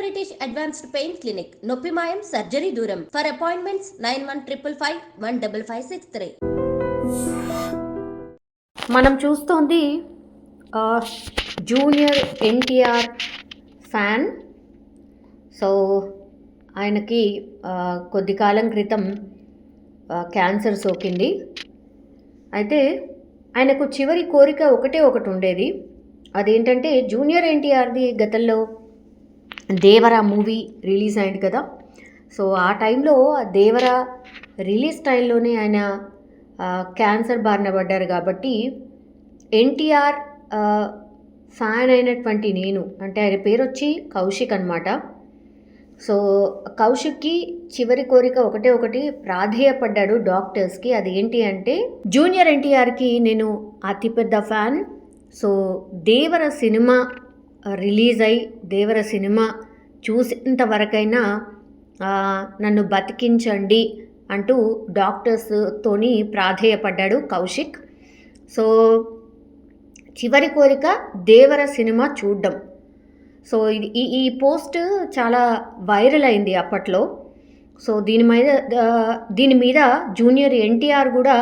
British advanced pain clinic, నొప్పి మాయం, surgery దూరం. For appointments 9155515563. మనం చూస్తోంది జూనియర్ ఎన్టీఆర్ ఫ్యాన్. సో ఆయనకి కొద్ది కాలం క్రితం క్యాన్సర్ సోకింది. అయితే ఆయనకు చివరి కోరిక ఒకటి ఉండేది. అదేంటంటే జూనియర్ ఎన్టీఆర్ది గతంలో దేవరా మూవీ రిలీజ్ అయింది కదా. సో ఆ టైంలో దేవరా రిలీజ్ టైంలోనే ఆయన క్యాన్సర్ బారిన పడ్డారు. కాబట్టి ఎన్టీఆర్ ఫ్యాన్ అయినటువంటి నేను, అంటే ఆయన పేరు వచ్చి కౌశిక్ అనమాట. సో కౌశిక్కి చివరి కోరిక ఒకటి ప్రాధేయపడ్డాడు డాక్టర్స్కి. అది ఏంటి అంటే, జూనియర్ ఎన్టీఆర్కి నేను అతిపెద్ద ఫ్యాన్. సో దేవర సినిమా రిలీజ్ అయ్యి దేవర సినిమా చూసేంతవరకైనా నన్ను బతికించండి అంటూ డాక్టర్స్తోని ప్రాధేయపడ్డాడు కౌశిక్. సో చివరి కోరిక దేవర సినిమా చూడడం. సో ఈ పోస్ట్ చాలా వైరల్ అయింది అప్పట్లో. సో దీని మీద జూనియర్ ఎన్టీఆర్ కూడా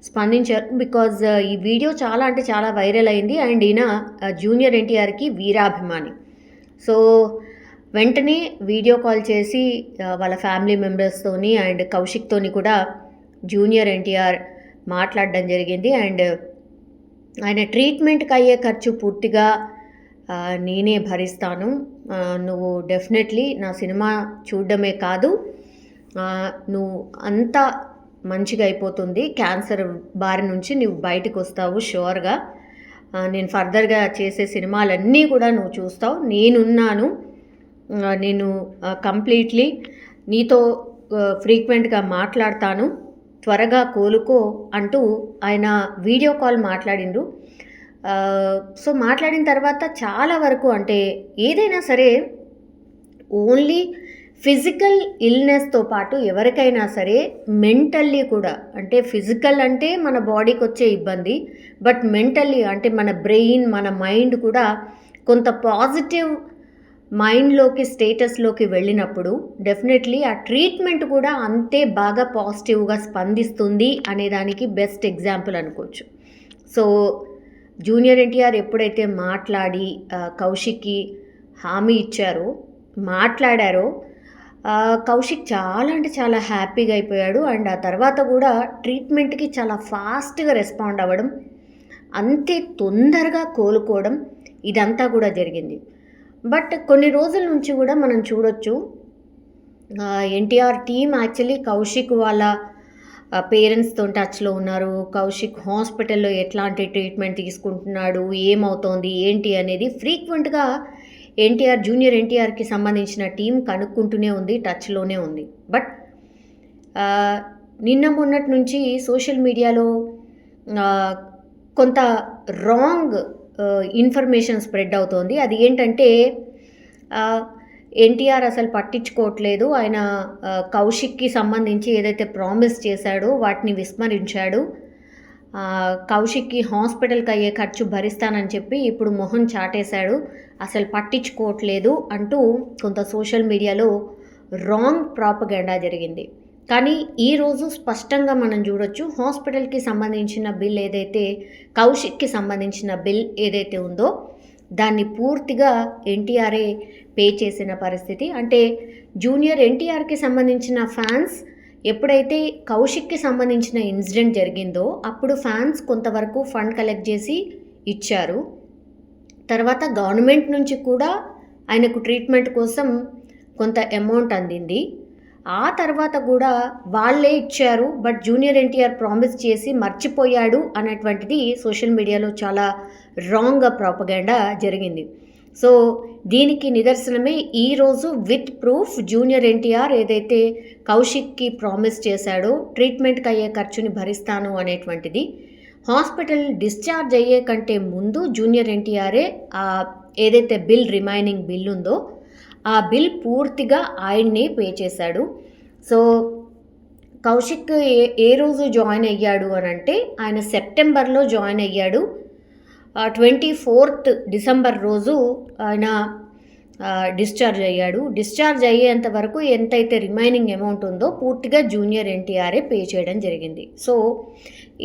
స్పందించారు. బికాజ్ ఈ వీడియో చాలా అంటే చాలా వైరల్ అయింది. అండ్ ఈయన జూనియర్ ఎన్టీఆర్కి వీరాభిమాని. సో వెంటనే వీడియో కాల్ చేసి వాళ్ళ ఫ్యామిలీ మెంబర్స్తోని అండ్ కౌశిక్తోని కూడా జూనియర్ ఎన్టీఆర్ మాట్లాడడం జరిగింది. అండ్ ఆయన ట్రీట్మెంట్కి అయ్యే ఖర్చు పూర్తిగా నేనే భరిస్తాను, నువ్వు డెఫినెట్లీ నా సినిమా చూడడమే కాదు, నువ్వు అంతా మంచిగా అయిపోతుంది, క్యాన్సర్ బారి నుంచి నువ్వు బయటకు వస్తావు షూర్గా, నేను ఫర్దర్గా చేసే సినిమాలన్నీ కూడా నువ్వు చూస్తావు, నేనున్నాను, నేను కంప్లీట్లీ నీతో ఫ్రీక్వెంట్గా మాట్లాడతాను, త్వరగా కోలుకో అంటూ ఆయన వీడియో కాల్ మాట్లాడిండ్రు. సో మాట్లాడిన తర్వాత చాలా వరకు, అంటే ఏదైనా సరే ఓన్లీ ఫిజికల్ ఇల్నెస్తో పాటు ఎవరికైనా సరే మెంటల్లీ కూడా, అంటే ఫిజికల్ అంటే మన బాడీకి వచ్చే ఇబ్బంది, బట్ మెంటల్లీ అంటే మన బ్రెయిన్ మన మైండ్ కూడా కొంత పాజిటివ్ మైండ్లోకి స్టేటస్లోకి వెళ్ళినప్పుడు డెఫినెట్లీ ఆ ట్రీట్మెంట్ కూడా అంతే బాగా పాజిటివ్గా స్పందిస్తుంది అనేదానికి బెస్ట్ ఎగ్జాంపుల్ అనుకోవచ్చు. సో జూనియర్ ఎన్టీఆర్ ఎప్పుడైతే మాట్లాడి కౌశిక్కి హామీ ఇచ్చారో, మాట్లాడారో, కౌశిక్ చాలా అంటే చాలా హ్యాపీగా అయిపోయాడు. అండ్ ఆ తర్వాత కూడా ట్రీట్మెంట్కి చాలా ఫాస్ట్గా రెస్పాండ్ అవ్వడం, అంతే తొందరగా కోలుకోవడం, ఇదంతా కూడా జరిగింది. బట్ కొన్ని రోజుల నుంచి కూడా మనం చూడొచ్చు ఎన్టీఆర్ టీమ్ యాక్చువల్లీ కౌశిక్ వాళ్ళ పేరెంట్స్తో టచ్లో ఉన్నారు. కౌశిక్ హాస్పిటల్లో ఎట్లాంటి ట్రీట్మెంట్ తీసుకుంటున్నాడు, ఏమవుతోంది ఏంటి అనేది ఫ్రీక్వెంట్గా ఎన్టీఆర్ జూనియర్ ఎన్టీఆర్కి సంబంధించిన టీం కనుక్కుంటూనే ఉంది, టచ్లోనే ఉంది. బట్ నిన్న మొన్నటి నుంచి సోషల్ మీడియాలో కొంత రాంగ్ ఇన్ఫర్మేషన్ స్ప్రెడ్ అవుతోంది. అది ఏంటంటే ఎన్టీఆర్ అసలు పట్టించుకోవట్లేదు, ఆయన కౌశిక్కి సంబంధించి ఏదైతే ప్రామిస్ చేశాడో వాటిని విస్మరించాడు, కౌశిక్కి హాస్పిటల్కి అయ్యే ఖర్చు భరిస్తానని చెప్పి ఇప్పుడు మొహం చాటేశాడు, అసలు పట్టించుకోవట్లేదు అంటూ కొంత సోషల్ మీడియాలో రాంగ్ ప్రాపగెండా జరిగింది. కానీ ఈరోజు స్పష్టంగా మనం చూడొచ్చు, హాస్పిటల్కి సంబంధించిన బిల్ ఏదైతే, కౌశిక్కి సంబంధించిన బిల్ ఏదైతే ఉందో దాన్ని పూర్తిగా ఎన్టీఆర్ఏ పే చేసిన పరిస్థితి. అంటే జూనియర్ ఎన్టీఆర్కి సంబంధించిన ఫ్యాన్స్ ఎప్పుడైతే కౌశిక్కి సంబంధించిన ఇన్సిడెంట్ జరిగిందో అప్పుడు ఫ్యాన్స్ కొంతవరకు ఫండ్ కలెక్ట్ చేసి ఇచ్చారు. తర్వాత గవర్నమెంట్ నుంచి కూడా ఆయనకు ట్రీట్మెంట్ కోసం కొంత అమౌంట్ అందింది. ఆ తర్వాత కూడా వాళ్ళే ఇచ్చారు, బట్ జూనియర్ ఎన్టీఆర్ ప్రామిస్ చేసి మర్చిపోయాడు అనేటువంటిది సోషల్ మీడియాలో చాలా రాంగ్ ప్రాపగెండా జరిగింది. సో దీనికి నిదర్శనమే ఈరోజు విత్ ప్రూఫ్ జూనియర్ ఎన్టీఆర్ ఏదైతే కౌశిక్కి ప్రామిస్ చేశాడో ట్రీట్మెంట్కి అయ్యే ఖర్చుని భరిస్తాను అనేటువంటిది, హాస్పిటల్ డిశ్చార్జ్ అయ్యే కంటే ముందు జూనియర్ ఎన్టీఆర్ఏ ఏదైతే బిల్ రిమైనింగ్ బిల్ ఉందో ఆ బిల్ పూర్తిగా ఆయన్నే పే చేశాడు. సో కౌశిక్ ఏ రోజు జాయిన్ అయ్యాడు అని అంటే, ఆయన సెప్టెంబర్లో జాయిన్ అయ్యాడు. 24th డిసెంబర్ రోజు ఆయన డిశ్చార్జ్ అయ్యాడు. డిశ్చార్జ్ అయ్యేంత వరకు ఎంతైతే రిమైనింగ్ అమౌంట్ ఉందో పూర్తిగా జూనియర్ ఎన్టీఆర్ఏ పే చేయడం జరిగింది. సో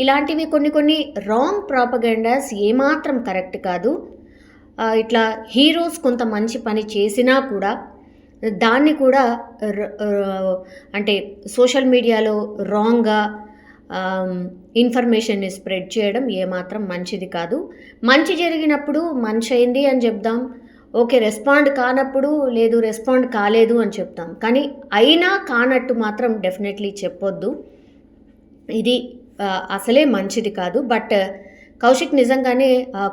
ఇలాంటివి కొన్ని రాంగ్ ప్రాపగండాస్ ఏమాత్రం కరెక్ట్ కాదు. ఇట్లా హీరోస్ కొంత మంచి పని చేసినా కూడా దాన్ని కూడా అంటే సోషల్ మీడియాలో రాంగ్గా ఇన్ఫర్మేషన్ని స్ప్రెడ్ చేయడం ఏమాత్రం మంచిది కాదు. మంచి జరిగినప్పుడు మంచి అయింది అని చెప్దాం, ఓకే రెస్పాండ్ కానప్పుడు లేదు రెస్పాండ్ కాలేదు అని చెప్తాం, కానీ అయినా కానట్టు మాత్రం డెఫినెట్లీ చెప్పొద్దు. ఇది అసలే మంచిది కాదు. బట్ కౌశిక్ నిజంగానే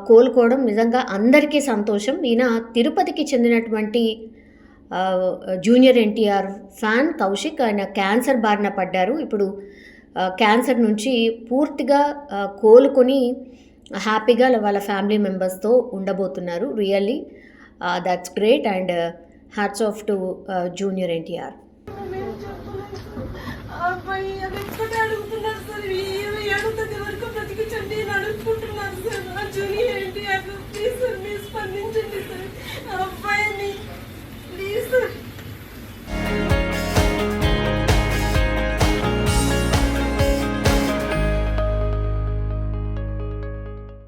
కోలుకోవడం నిజంగా అందరికీ సంతోషం. ఈయన తిరుపతికి చెందినటువంటి జూనియర్ ఎన్టీఆర్ ఫ్యాన్ కౌశిక్. ఆయన క్యాన్సర్ బారిన పడ్డారు. ఇప్పుడు క్యాన్సర్ నుంచి పూర్తిగా కోలుకొని హ్యాపీగా వాళ్ళ ఫ్యామిలీ మెంబర్స్తో ఉండబోతున్నారు. Really that's great and hats off to junior NTR. Junior NTR please sir మీరు స్పందించండి సార్. ఆ అబ్బాయిని ప్లీజ్ సార్.